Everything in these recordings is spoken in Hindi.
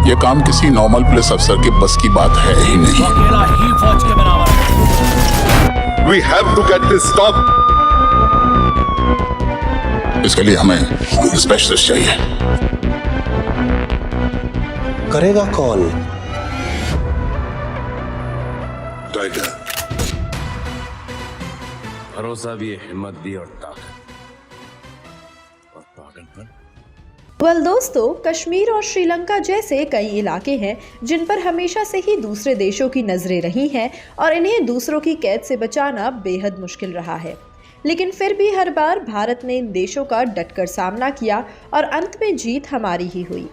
ये काम किसी नॉर्मल पुलिस अफसर के बस की बात है ही नहीं। अकेला ही फौज के बराबर है। We have to get this stop. इसके लिए हमें स्पेशलिस्ट चाहिए। करेगा कौन? टाइगर। भरोसा भी है, हिम्मत भी और ताकत और पागलपन। दोस्तों, कश्मीर और श्रीलंका जैसे कई इलाके हैं जिन पर हमेशा से ही दूसरे देशों की नजरें रही हैं और इन्हें दूसरों की कैद से बचाना बेहद मुश्किल रहा है। लेकिन फिर भी हर बार भारत ने इन देशों का डटकर सामना किया और अंत में जीत हमारी ही हुई।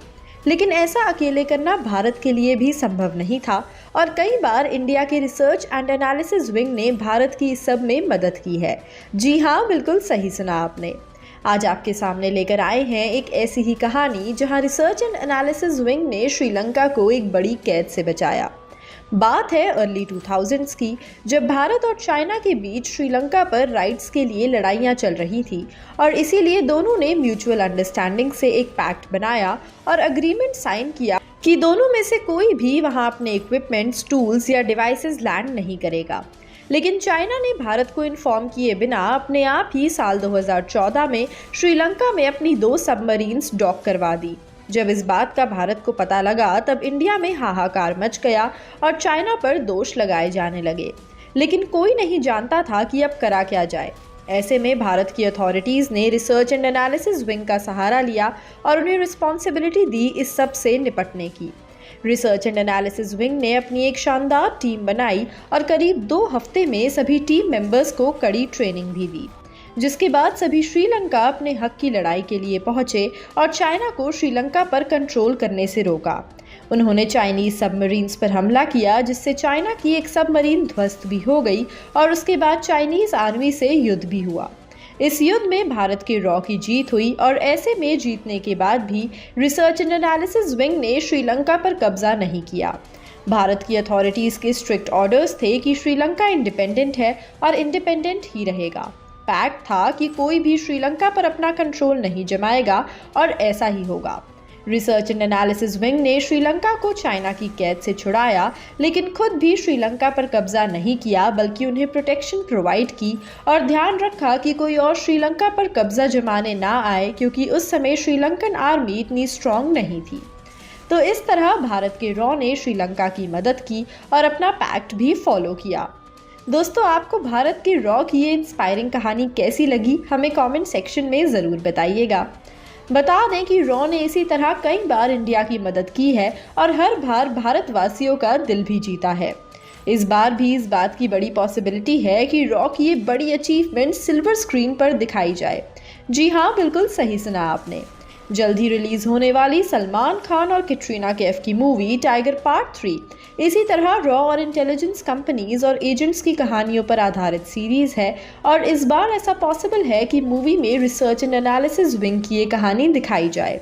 लेकिन ऐसा अकेले करना भारत के लिए भी संभव नहीं था और कई बार इंडिया के रिसर्च एंड एनालिसिस विंग ने भारत की इस सब में मदद की है। जी हाँ, बिल्कुल सही सुना आपने। आज आपके सामने लेकर आए हैं एक ऐसी ही कहानी जहां रिसर्च एंड एनालिसिस विंग ने श्रीलंका को एक बड़ी कैद से बचाया। बात है अर्ली 2000s की, जब भारत और चाइना के बीच श्रीलंका पर राइट्स के लिए लड़ाइयाँ चल रही थी और इसीलिए दोनों ने म्यूचुअल अंडरस्टैंडिंग से एक पैक्ट बनाया और अग्रीमेंट साइन किया कि दोनों में से कोई भी वहां अपने इक्विपमेंट्स, टूल्स या डिवाइसेस लैंड नहीं करेगा। लेकिन चाइना ने भारत को इन्फॉर्म किए बिना अपने आप ही साल 2014 में श्रीलंका में अपनी 2 सबमरीन्स डॉक करवा दी। जब इस बात का भारत को पता लगा तब इंडिया में हाहाकार मच गया और चाइना पर दोष लगाए जाने लगे। लेकिन कोई नहीं जानता था कि अब करा क्या जाए। ऐसे में भारत की अथॉरिटीज़ ने रिसर्च एंड एनालिसिस विंग का सहारा लिया और उन्हें रिस्पॉन्सिबिलिटी दी इस सब से निपटने की। रिसर्च एंड एनालिसिस विंग ने अपनी एक शानदार टीम बनाई और करीब 2 हफ्ते में सभी टीम मेंबर्स को कड़ी ट्रेनिंग भी दी, जिसके बाद सभी श्रीलंका अपने हक की लड़ाई के लिए पहुंचे और चाइना को श्रीलंका पर कंट्रोल करने से रोका। उन्होंने चाइनीज सबमरीन्स पर हमला किया, जिससे चाइना की एक सबमरीन ध्वस्त भी हो गई और उसके बाद चाइनीज आर्मी से युद्ध भी हुआ। इस युद्ध में भारत के रॉ की जीत हुई और ऐसे में जीतने के बाद भी रिसर्च एंड एनालिसिस विंग ने श्रीलंका पर कब्जा नहीं किया। भारत की अथॉरिटीज़ के स्ट्रिक्ट ऑर्डर्स थे कि श्रीलंका इंडिपेंडेंट है और इंडिपेंडेंट ही रहेगा। पैक्ट था कि कोई भी श्रीलंका पर अपना कंट्रोल नहीं जमाएगा और ऐसा ही होगा। रिसर्च एंड एनालिसिस विंग ने श्रीलंका को चाइना की कैद से छुड़ाया, लेकिन खुद भी श्रीलंका पर कब्जा नहीं किया, बल्कि उन्हें प्रोटेक्शन प्रोवाइड की और ध्यान रखा कि कोई और श्रीलंका पर कब्जा जमाने ना आए, क्योंकि उस समय श्रीलंकन आर्मी इतनी स्ट्रॉन्ग नहीं थी। तो इस तरह भारत के रॉ ने श्रीलंका की मदद की और अपना पैक्ट भी फॉलो किया। दोस्तों, आपको भारत के रॉ की ये इंस्पायरिंग कहानी कैसी लगी, हमें कमेंट सेक्शन में ज़रूर बताइएगा। बता दें कि रॉ ने इसी तरह कई बार इंडिया की मदद की है और हर बार भारतवासियों का दिल भी जीता है। इस बार भी इस बात की बड़ी पॉसिबिलिटी है कि रॉ की ये बड़ी अचीवमेंट सिल्वर स्क्रीन पर दिखाई जाए। जी हाँ, बिल्कुल सही सुना आपने। जल्द ही रिलीज होने वाली सलमान खान और कैटरीना कैफ की मूवी टाइगर पार्ट 3 इसी तरह रॉ और इंटेलिजेंस कंपनीज और एजेंट्स की कहानियों पर आधारित सीरीज है और इस बार ऐसा पॉसिबल है कि मूवी में रिसर्च एंड एनालिसिस विंग की ये कहानी दिखाई जाए।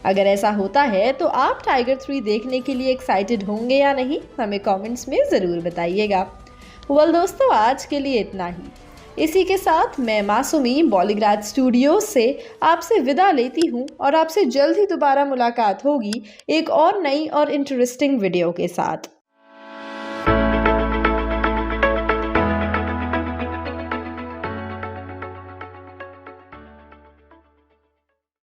अगर ऐसा होता है तो आप टाइगर 3 देखने के लिए एक्साइटेड होंगे या नहीं, हमें कमेंट्स में ज़रूर बताइएगा। दोस्तों, आज के लिए इतना ही। इसी के साथ मैं मासूमी बॉलीग्राज स्टूडियो से आपसे विदा लेती हूँ और आपसे जल्द ही दोबारा मुलाकात होगी एक और नई और इंटरेस्टिंग वीडियो के साथ।